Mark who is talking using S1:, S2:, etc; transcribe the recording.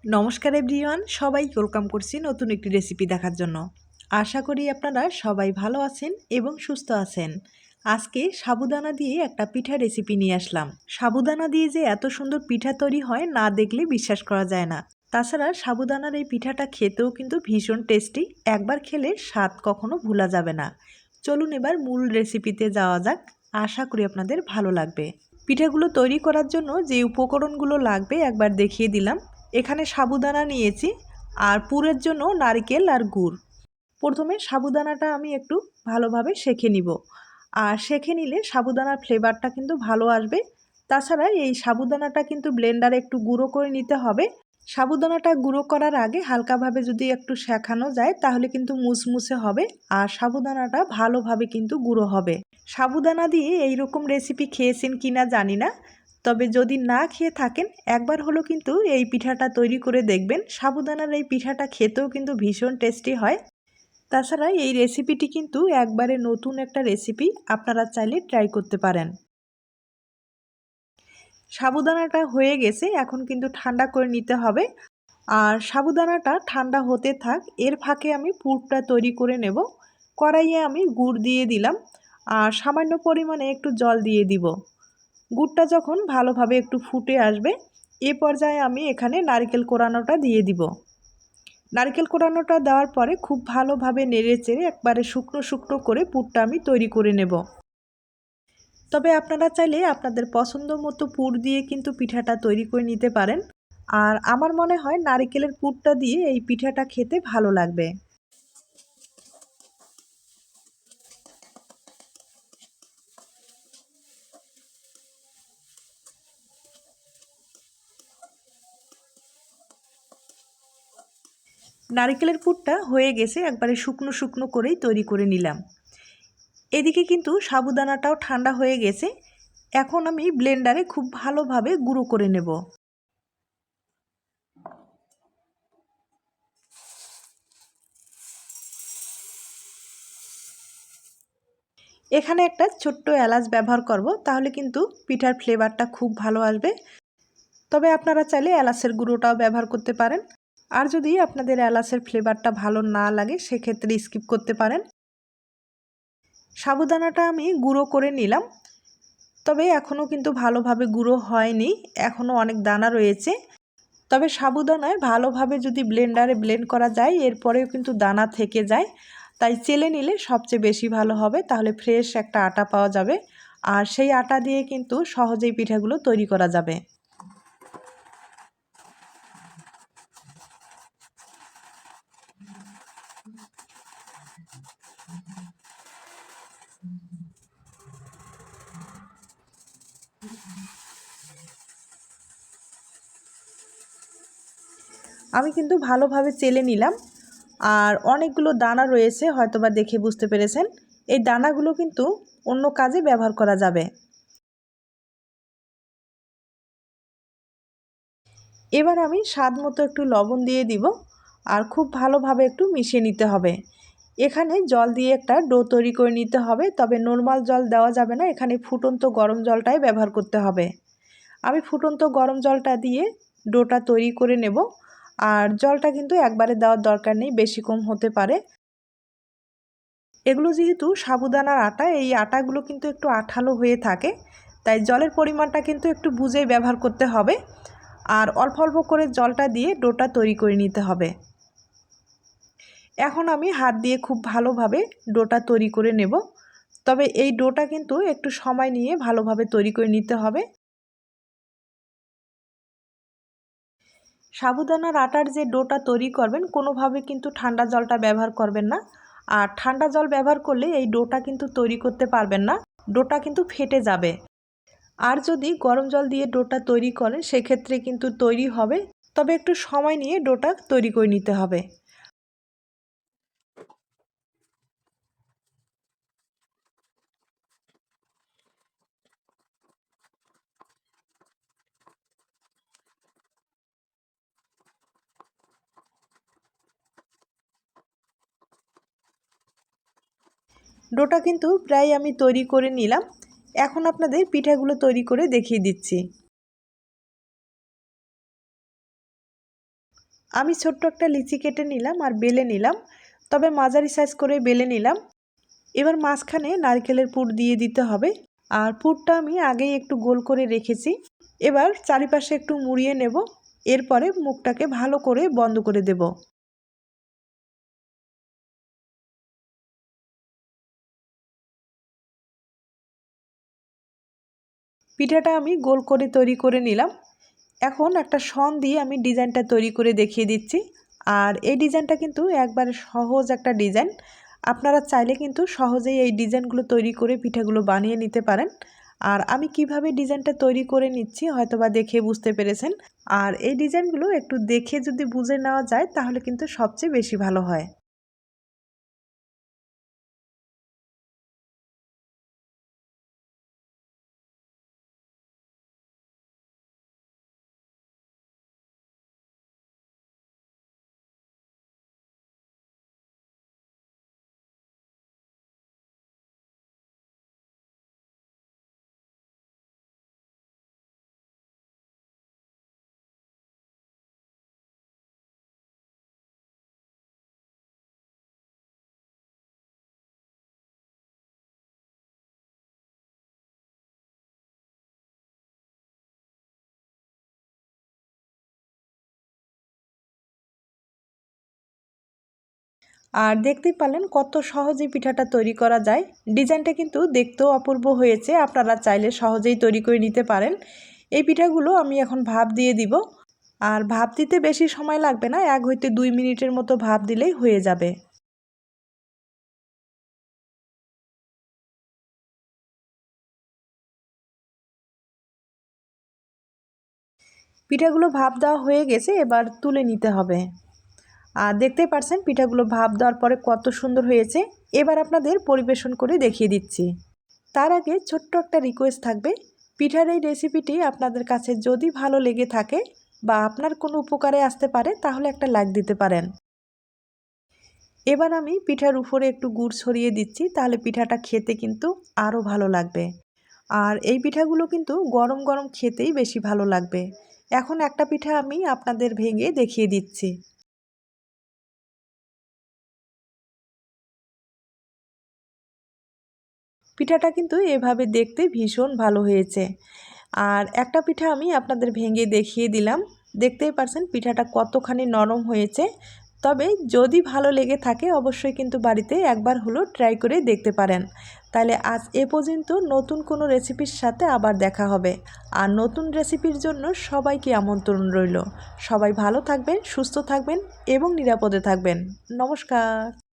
S1: নমস্কার এভরিওয়ান, সবাইকে ওয়েলকাম করছি নতুন একটি রেসিপি দেখার জন্য। আশা করি আপনারা সবাই ভালো আছেন এবং সুস্থ আছেন। আজকে সাবুদানা দিয়ে একটা পিঠা রেসিপি নিয়ে আসলাম। সাবুদানা দিয়ে যে এত সুন্দর পিঠা তৈরি হয় না দেখলে বিশ্বাস করা যায় না। তাছাড়া সাবুদানার এই পিঠাটা খেতেও কিন্তু ভীষণ টেস্টি, একবার খেলে স্বাদ কখনো ভোলা যাবে না। চলুন এবার মূল রেসিপিতে যাওয়া যাক, আশা করি আপনাদের ভালো লাগবে। পিঠাগুলো তৈরি করার জন্য যে উপকরণগুলো লাগবে একবার দেখিয়ে দিলাম। এখানে সাবুদানা নিয়েছি আর পুরের জন্য নারকেল আর গুড়। প্রথমে সাবুদানাটা আমি একটু ভালোভাবে সেঁকে নিব, আর সেঁকে নিলে সাবুদানার ফ্লেভারটা কিন্তু ভালো আসবে। তাছাড়া এই সাবুদানাটা কিন্তু ব্লেন্ডারে একটু গুঁড়ো করে নিতে হবে। সাবুদানাটা গুঁড়ো করার আগে হালকাভাবে যদি একটু সেঁকানো যায় তাহলে কিন্তু মুসমুসে হবে আর সাবুদানাটা ভালোভাবে কিন্তু গুঁড়ো হবে। সাবুদানা দিয়ে এইরকম রেসিপি খেয়েছেন কিনা জানি না, তবে যদি না খেয়ে থাকেন একবার হলো কিন্তু এই পিঠাটা তৈরি করে দেখবেন। সাবুদানার এই পিঠাটা খেতেও কিন্তু ভীষণ টেস্টি হয়। তাছাড়া এই রেসিপিটি কিন্তু একবারে নতুন একটা রেসিপি, আপনারা চাইলে ট্রাই করতে পারেন। সাবুদানাটা হয়ে গেছে, এখন কিন্তু ঠান্ডা করে নিতে হবে। আর সাবুদানাটা ঠান্ডা হতে থাক, এর ফাঁকে আমি পুরটা তৈরি করে নেব। কড়াইয়ে আমি গুড় দিয়ে দিলাম আর সামান্য পরিমাণে একটু জল দিয়ে দিব। গুড়টা যখন ভালোভাবে একটু ফুটে আসবে এ পর্যায়ে আমি এখানে নারকেল কোড়ানোটা দিয়ে দিব। নারকেল কোড়ানোটা দেওয়ার পরে খুব ভালোভাবে নেড়ে চেড়ে একবারে শুকনো শুকনো করে পুরটা আমি তৈরি করে নেব। তবে আপনারা চাইলে আপনাদের পছন্দ মতো পুর দিয়ে কিন্তু পিঠাটা তৈরি করে নিতে পারেন। আর আমার মনে হয় নারকেলের পুরটা দিয়ে এই পিঠাটা খেতে ভালো লাগবে। নারকেলের পুরটা হয়ে গেছে, একবারে শুকনো শুকনো করেই তৈরি করে নিলাম। এদিকে কিন্তু সাবুদানাটাও ঠান্ডা হয়ে গেছে, এখন আমি ব্লেন্ডারে খুব ভালোভাবে গুঁড়ো করে নেব। এখানে একটা ছোট্ট এলাচ ব্যবহার করব, তাহলে কিন্তু পিঠার ফ্লেভারটা খুব ভালো আসবে। তবে আপনারা চাইলে এলাচের গুঁড়োটাও ব্যবহার করতে পারেন। আর যদি আপনাদের এলাচের ফ্লেভারটা ভালো না লাগে সেক্ষেত্রে স্কিপ করতে পারেন। সাবুদানাটা আমি গুঁড়ো করে নিলাম, তবে এখনও কিন্তু ভালোভাবে গুঁড়ো হয়নি, এখনও অনেক দানা রয়েছে। তবে সাবুদানায় ভালোভাবে যদি ব্লেন্ডারে ব্লেন্ড করা যায় এরপরেও কিন্তু দানা থেকে যায়, তাই চেলে নিলে সবচেয়ে বেশি ভালো হবে, তাহলে ফ্রেশ একটা আটা পাওয়া যাবে আর সেই আটা দিয়ে কিন্তু সহজেই পিঠাগুলো তৈরি করা যাবে। আমি কিন্তু ভালোভাবে চেলে নিলাম, আর অনেকগুলো দানা রয়েছে, হয়তোবা দেখে বুঝতে পেরেছেন। এই দানাগুলো কিন্তু অন্য কাজে ব্যবহার করা যাবে। এবার আমি স্বাদ মতো একটু লবণ দিয়ে দিব আর খুব ভালোভাবে একটু মিশিয়ে নিতে হবে। এখানে জল দিয়ে একটা ডো তৈরি করে নিতে হবে, তবে নর্মাল জল দেওয়া যাবে না, এখানে ফুটন্ত গরম জলটাই ব্যবহার করতে হবে। আমি ফুটন্ত গরম জলটা দিয়ে ডোটা তৈরি করে নেব। আর জলটা কিন্তু একবারে দেওয়ার দরকার নেই, বেশি কম হতে পারে। এগুলো যেহেতু সাবুদানার আটা, এই আটাগুলো কিন্তু একটু আঠালো হয়ে থাকে, তাই জলের পরিমাণটা কিন্তু একটু বুঝেই ব্যবহার করতে হবে। আর অল্প অল্প করে জলটা দিয়ে ডোটা তৈরি করে নিতে হবে। এখন আমি হাত দিয়ে খুব ভালোভাবে ডোটা তৈরি করে নেব, তবে এই ডোটা কিন্তু একটু সময় নিয়ে ভালোভাবে তৈরি করে নিতে হবে। সাবুদানার আটার যে ডোটা তৈরি করবেন কোনোভাবে কিন্তু ঠান্ডা জলটা ব্যবহার করবেন না। আর ঠান্ডা জল ব্যবহার করলে এই ডোটা কিন্তু তৈরি করতে পারবেন না, ডোটা কিন্তু ফেটে যাবে। আর যদি গরম জল দিয়ে ডোটা তৈরি করেন সেক্ষেত্রে কিন্তু তৈরি হবে, তবে একটু সময় নিয়ে ডোটা তৈরি করে নিতে হবে। ডোটা কিন্তু প্রায় আমি তৈরি করে নিলাম, এখন আপনাদের পিঠাগুলো তৈরি করে দেখিয়ে দিচ্ছি। আমি ছোট্ট একটা লিচি কেটে নিলাম আর বেলে নিলাম, তবে মাঝারি সাইজ করে বেলে নিলাম। এবার মাঝখানে নারকেলের পুর দিয়ে দিতে হবে। আর পুরটা আমি আগেই একটু গোল করে রেখেছি। এবার চারিপাশে একটু মুড়িয়ে নেব, এরপরে মুখটাকে ভালো করে বন্ধ করে দেব। পিঠাটা আমি গোল করে তৈরি করে নিলাম। এখন একটা শন দিয়ে আমি ডিজাইনটা তৈরি করে দেখিয়ে দিচ্ছি। আর এই ডিজাইনটা কিন্তু একবারে সহজ একটা ডিজাইন। আপনারা চাইলে কিন্তু সহজেই এই ডিজাইনগুলো তৈরি করে পিঠাগুলো বানিয়ে নিতে পারেন। আর আমি কিভাবে ডিজাইনটা তৈরি করে নিচ্ছি হয়তোবা দেখে বুঝতে পেরেছেন। আর এই ডিজাইনগুলো একটু দেখে যদি বুঝে নেওয়া যায় তাহলে কিন্তু সবচেয়ে বেশি ভালো হয়। আর দেখতেই পারলেন কত সহজেই পিঠাটা তৈরি করা যায়। ডিজাইনটা কিন্তু দেখতেও অপূর্ব হয়েছে, আপনারা চাইলে সহজেই তৈরি করে নিতে পারেন। এই পিঠাগুলো আমি এখন ভাপ দিয়ে দিব। আর ভাপ দিতে বেশি সময় লাগবে না, 1 হইতে 2 মিনিটের মতো ভাপ দিলেই হয়ে যাবে। পিঠাগুলো ভাপ দেওয়া হয়ে গেছে, এবার তুলে নিতে হবে। আর দেখতেই পারছেন পিঠাগুলো ভাপ দেওয়ার পরে কত সুন্দর হয়েছে। এবার আপনাদের পরিবেশন করে দেখিয়ে দিচ্ছি। তার আগে ছোট্ট একটা রিকোয়েস্ট থাকবে, পিঠার এই রেসিপিটি আপনাদের কাছে যদি ভালো লেগে থাকে বা আপনার কোনো উপকারে আসতে পারে তাহলে একটা লাইক দিতে পারেন। এবার আমি পিঠার উপরে একটু গুড় ছড়িয়ে দিচ্ছি, তাহলে পিঠাটা খেতে কিন্তু আরও ভালো লাগবে। আর এই পিঠাগুলো কিন্তু গরম গরম খেতেই বেশি ভালো লাগবে। এখন একটা পিঠা আমি আপনাদের ভেঙে দেখিয়ে দিচ্ছি। পিঠাটা কিন্তু এভাবে দেখতে ভীষণ ভালো হয়েছে। আর একটা পিঠা আমি আপনাদের ভেঙে দেখিয়ে দিলাম। দেখতেই পারছেন পিঠাটা কতখানি নরম হয়েছে। তবে যদি ভালো লেগে থাকে অবশ্যই কিন্তু বাড়িতে একবার হলেও ট্রাই করে দেখতে পারেন। তাহলে আজ এ পর্যন্ত, নতুন কোনো রেসিপির সাথে আবার দেখা হবে। আর নতুন রেসিপির জন্য সবাইকে আমন্ত্রণ রইল। সবাই ভালো থাকবেন, সুস্থ থাকবেন এবং নিরাপদে থাকবেন। নমস্কার।